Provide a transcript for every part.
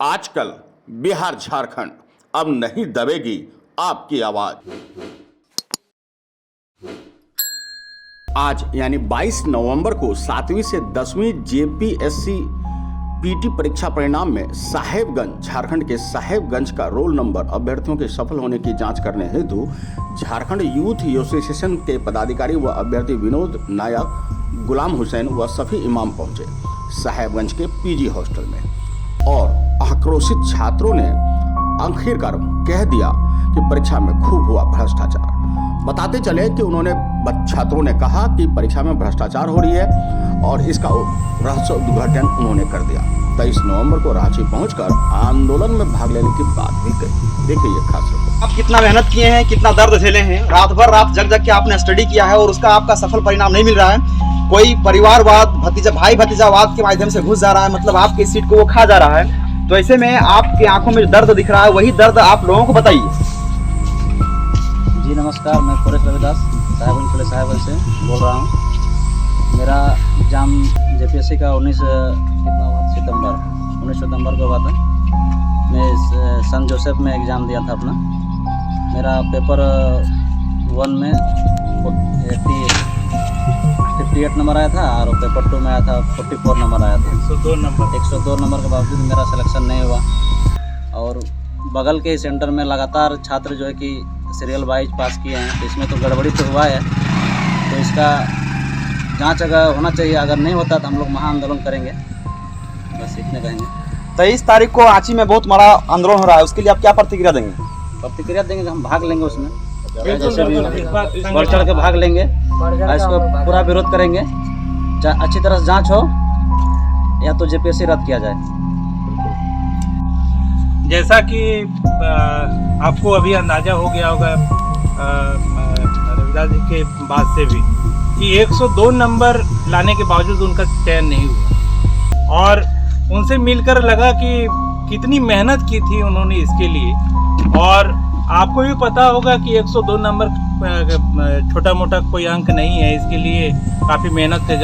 आजकल बिहार झारखंड अब नहीं दबेगी आपकी आवाज। आज यानी 22 नवंबर को 7वीं से 10वीं जेपीएससी पीटी परीक्षा परिणाम में साहेबगंज, झारखंड के साहेबगंज का रोल नंबर अभ्यर्थियों के सफल होने की जांच करने हेतु झारखंड यूथ एसोसिएशन के पदाधिकारी व अभ्यर्थी विनोद नायक, गुलाम हुसैन व सफी इमाम पहुंचे साहेबगंज के पीजी हॉस्टल में और आक्रोशित छात्रों ने आखिरकार कह दिया कि परीक्षा में खूब हुआ भ्रष्टाचार। बताते चले कि उन्होंने छात्रों ने कहा कि परीक्षा में भ्रष्टाचार हो रही है और इसका रहस्य उद्घाटन उन्होंने कर दिया। 23 नवंबर को रांची पहुंचकर आंदोलन में भाग लेने की बात भी कही। देखिए ये खास रिपोर्ट। आप कितना मेहनत किए हैं, कितना दर्द झेले हैं, रात भर रात जग जग के आपने स्टडी किया है और उसका आपका सफल परिणाम नहीं मिल रहा है। कोई परिवारवाद, भाई भतीजावाद के माध्यम से घुस जा रहा है, मतलब आपकी सीट को वो खा जा रहा है। तो ऐसे में आपकी आंखों में दर्द दिख रहा है, वही दर्द आप लोगों को बताइए। जी नमस्कार, मैं फॉरेस्ट रविदास साहेबगंज से बोल रहा हूँ। मेरा एग्ज़ाम जेपीएससी का 19 सितंबर को हुआ था। मैं सन जोसेफ में एग्ज़ाम दिया था अपना। मेरा पेपर 1 में 58 नंबर आया था और पेपर 2 में आया था 44 नंबर आया था। 102 नंबर के बावजूद मेरा सिलेक्शन नहीं हुआ। और बगल के सेंटर में लगातार छात्र जो है कि सीरियल वाइज पास किए हैं, तो इसमें तो गड़बड़ी तो हुआ है। तो इसका जांच अगर होना चाहिए, अगर नहीं होता तो हम लोग महा आंदोलन करेंगे, बस इतने कहेंगे। 23 तारीख को रांची में बहुत बड़ा आंदोलन हो रहा है, उसके लिए आप क्या प्रतिक्रिया देंगे? प्रतिक्रिया देंगे कि हम भाग लेंगे उसमें, जैसे भी बढ़ चढ़ के भाग लेंगे और इसको पूरा विरोध करेंगे। अच्छी तरह से जाँच हो या तो जेपीएससी रद्द किया जाए। जैसा कि आपको अभी अंदाज़ा हो गया होगा रविदास जी के बात से भी कि 102 नंबर लाने के बावजूद उनका चयन नहीं हुआ और उनसे मिलकर लगा कि कितनी मेहनत की थी उन्होंने इसके लिए। और आपको भी पता होगा कि 102 नंबर छोटा मोटा कोई अंक नहीं है, इसके लिए काफ़ी मेहनत का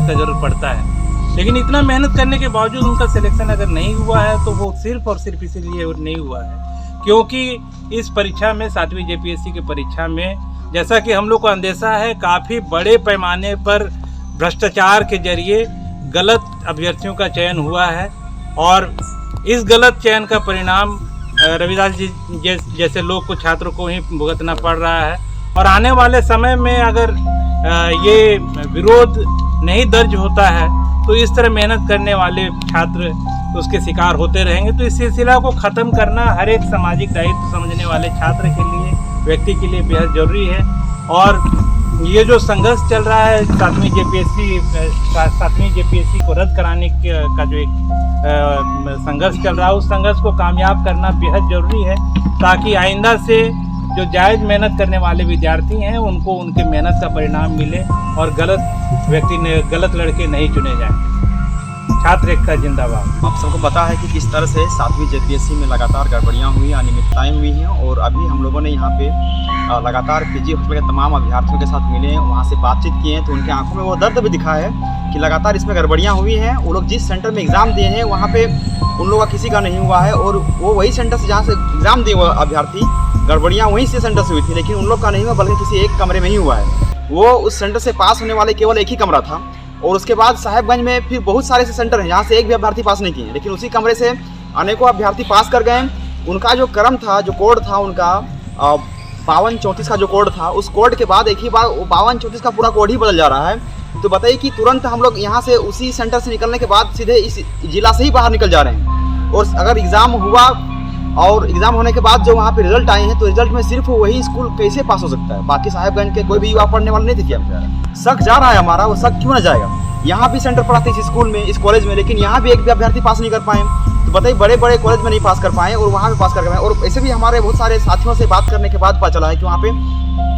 ज़रूरत पड़ता है। लेकिन इतना मेहनत करने के बावजूद उनका सिलेक्शन अगर नहीं हुआ है तो वो सिर्फ और सिर्फ इसीलिए नहीं हुआ है क्योंकि इस परीक्षा में 7वीं जेपीएससी की परीक्षा में जैसा कि हम लोग को अंदेशा है, काफ़ी बड़े पैमाने पर भ्रष्टाचार के जरिए गलत अभ्यर्थियों का चयन हुआ है और इस गलत चयन का परिणाम रविदास जी जैसे लोग को, छात्रों को ही भुगतना पड़ रहा है। और आने वाले समय में अगर ये विरोध नहीं दर्ज होता है तो इस तरह मेहनत करने वाले छात्र उसके शिकार होते रहेंगे। तो इस सिलसिला को ख़त्म करना हर एक सामाजिक दायित्व समझने वाले छात्र के लिए, व्यक्ति के लिए बेहद ज़रूरी है। और ये जो संघर्ष चल रहा है 7वीं जेपीएससी को रद्द कराने का जो एक संघर्ष चल रहा है, उस संघर्ष को कामयाब करना बेहद ज़रूरी है ताकि आइंदा से जो जायज़ मेहनत करने वाले विद्यार्थी हैं उनको उनके मेहनत का परिणाम मिले और गलत लड़के नहीं चुने जाएं। छात्र एकता जिंदाबाद। आप सबको पता है कि किस तरह से 7वीं जेपीएससी में लगातार गड़बड़ियाँ हुई, अनियमितताएँ हुई हैं और अभी हम लोगों ने यहाँ पे लगातार पीजी हॉस्टल के तमाम अभ्यर्थियों के साथ मिले हैं, वहाँ से बातचीत किए हैं, तो उनकी आंखों में वो दर्द भी दिखा है कि लगातार इसमें गड़बड़ियाँ हुई हैं। वो लोग जिस सेंटर में एग्ज़ाम दिए हैं वहाँ पे उन लोगों का किसी का नहीं हुआ है और वो वही सेंटर से जहाँ से एग्ज़ाम दिए हुए अभ्यर्थी, गड़बड़ियाँ वहीं से सेंटर से हुई थी, लेकिन उन लोग का नहीं हुआ बल्कि किसी एक कमरे में ही हुआ है। वो उस सेंटर से पास होने वाले केवल एक ही कमरा था और उसके बाद साहेबगंज में फिर बहुत सारे ऐसे सेंटर हैं जहाँ से एक भी अभ्यर्थी पास नहीं किए, लेकिन उसी कमरे से अनेकों अभ्यर्थी पास कर गए। उनका जो क्रम था, जो कोड था उनका 5234 का जो कोड था, उस कोड के बाद एक ही बार 5234 का पूरा कोड ही बदल जा रहा है। तो बताइए कि तुरंत हम लोग यहाँ से उसी सेंटर से निकलने के बाद सीधे इस जिला से ही बाहर निकल जा रहे हैं। और अगर एग्ज़ाम हुआ और एग्ज़ाम होने के बाद जो वहाँ पे रिजल्ट आए हैं तो रिजल्ट में सिर्फ वही स्कूल कैसे पास हो सकता है? बाकी साहेबगंज के कोई भी युवा पढ़ने वाले नहीं थे क्या? शक जा रहा है हमारा, वो शक क्यों ना जाएगा? यहाँ भी सेंटर पड़ा था इस स्कूल में, इस कॉलेज में, लेकिन यहाँ भी एक भी अभ्यर्थी पास नहीं कर पाए। तो बताइए, बड़े बड़े कॉलेज में नहीं पास कर पाए और वहाँ पे पास कर पाए। और ऐसे भी हमारे बहुत सारे साथियों से बात करने के बाद पता चला है कि वहाँ पे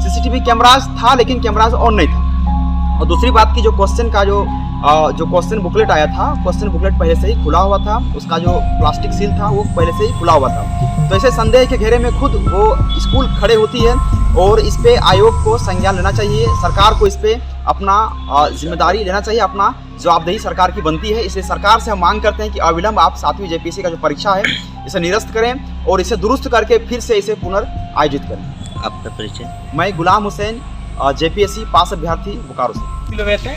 सीसीटीवी कैमराज था लेकिन कैमराज ऑन नहीं था। और दूसरी बात की जो क्वेश्चन का जो जो क्वेश्चन बुकलेट आया था, क्वेश्चन बुकलेट पहले से ही खुला हुआ था, उसका जो प्लास्टिक सील था वो पहले से ही खुला हुआ था। तो ऐसे संदेह के घेरे में खुद वो स्कूल खड़े होती है और इस पे आयोग को संज्ञान लेना चाहिए, सरकार को इस पे अपना जिम्मेदारी लेना चाहिए, अपना जवाबदेही सरकार की बनती है। इसलिए सरकार से हम मांग करते हैं कि अविलंब आप 7वीं जेपीएससी का जो परीक्षा है इसे निरस्त करें और इसे दुरुस्त करके फिर से इसे पुनर्आयोजित करें। आपका परिचय? मैं गुलाम हुसैन, जेपीएससी पास अभ्यर्थी बोकारो से। हुए थे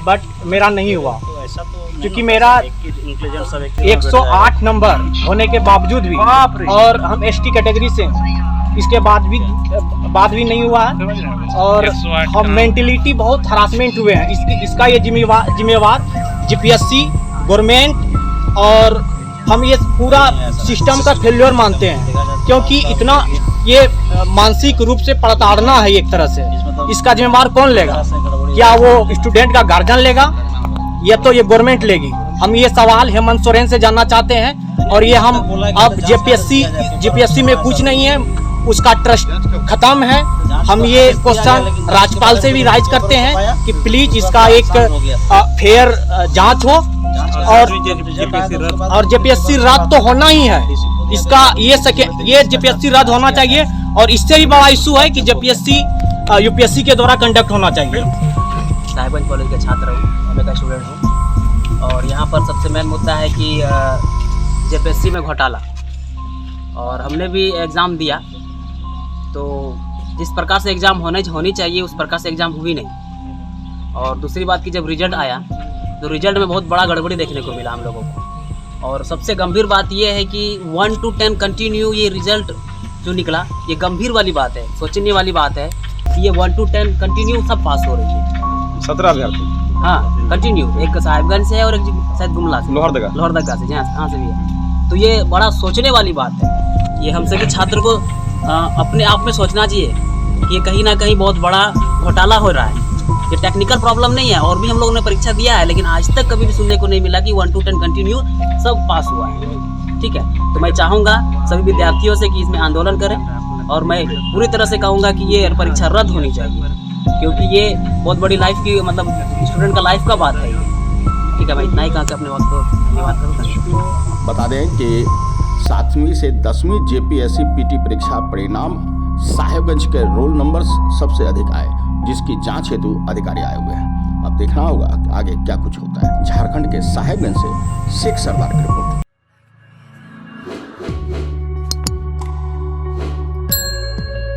बट मेरा नहीं हुआ, क्योंकि मेरा 108 नंबर होने के बावजूद भी और हम एसटी कैटेगरी से इसके बाद भी नहीं हुआ है और हम मेंटलिटी बहुत हरासमेंट हुए हैं। इसका ये जिम्मेवार जीपीएससी गवर्नमेंट और हम ये पूरा सिस्टम का फेल्योर मानते हैं, क्योंकि इतना ये मानसिक रूप से प्रताड़ना है एक तरह से। इसका जिम्मेवार कौन लेगा? क्या वो स्टूडेंट का गार्जियन लेगा या तो ये गवर्नमेंट लेगी? हम ये सवाल हेमंत सोरेन से जानना चाहते हैं। और ये हम अब जेपीएससी में कुछ नहीं है, उसका ट्रस्ट खत्म है। हम ये क्वेश्चन राज्यपाल से भी राइज करते हैं कि प्लीज इसका एक फेयर जांच हो और जेपीएससी रद्द तो होना ही है। इसका ये जेपीएससी रद्द होना चाहिए और इससे भी बड़ा इशू है कि जेपीएससी यूपीएससी के द्वारा कंडक्ट होना चाहिए। साहिबगंज कॉलेज का छात्र हूँ, एमए का स्टूडेंट हूँ और यहाँ पर सबसे मेन मुद्दा है कि जेपीएससी में घोटाला। और हमने भी एग्ज़ाम दिया तो जिस प्रकार से एग्ज़ाम होनी चाहिए उस प्रकार से एग्ज़ाम हुई नहीं। और दूसरी बात कि जब रिजल्ट आया तो रिजल्ट में बहुत बड़ा गड़बड़ी देखने को मिला हम लोगों को। और सबसे गंभीर बात यह है कि 1 to 10 कंटिन्यू ये रिजल्ट जो निकला, ये गंभीर वाली बात है, सोचने वाली बात है कि ये 1 to 10 कंटिन्यू सब पास हो रही है। 17 अभ्यर्थी, हाँ कंटिन्यू, एक साहिबगंज से है और एक शायद गुमला से, लोहरदगा से, जहाँ से भी है। तो ये बड़ा सोचने वाली बात है। ये हम सभी छात्र को अपने आप में सोचना चाहिए कि ये कहीं ना कहीं बहुत बड़ा घोटाला हो रहा है। ये टेक्निकल प्रॉब्लम नहीं है, और भी हम लोगों ने परीक्षा दिया है लेकिन आज तक कभी भी सुनने को नहीं मिला कि 1 to 10 कंटिन्यू सब पास हुआ है। ठीक है, तो मैं चाहूँगा सभी विद्यार्थियों से कि इसमें आंदोलन करें और मैं पूरी तरह से कहूँगा कि ये परीक्षा रद्द होनी चाहिए, क्योंकि ये बहुत बड़ी लाइफ की, मतलब स्टूडेंट का लाइफ का बात है। ठीक है, मैं इतना ही कहा कि अपने वक्त को धन्यवाद करूँ। बता दें कि 7वीं से 10वीं जेपीएससी पीटी परीक्षा परिणाम साहेबगंज के रोल नंबर सबसे अधिक आए, जिसकी जांच हेतु अधिकारी आए हुए हैं। अब देखना होगा आगे क्या कुछ होता है। झारखंड के साहेबगंज से शेख सरदार की रिपोर्ट।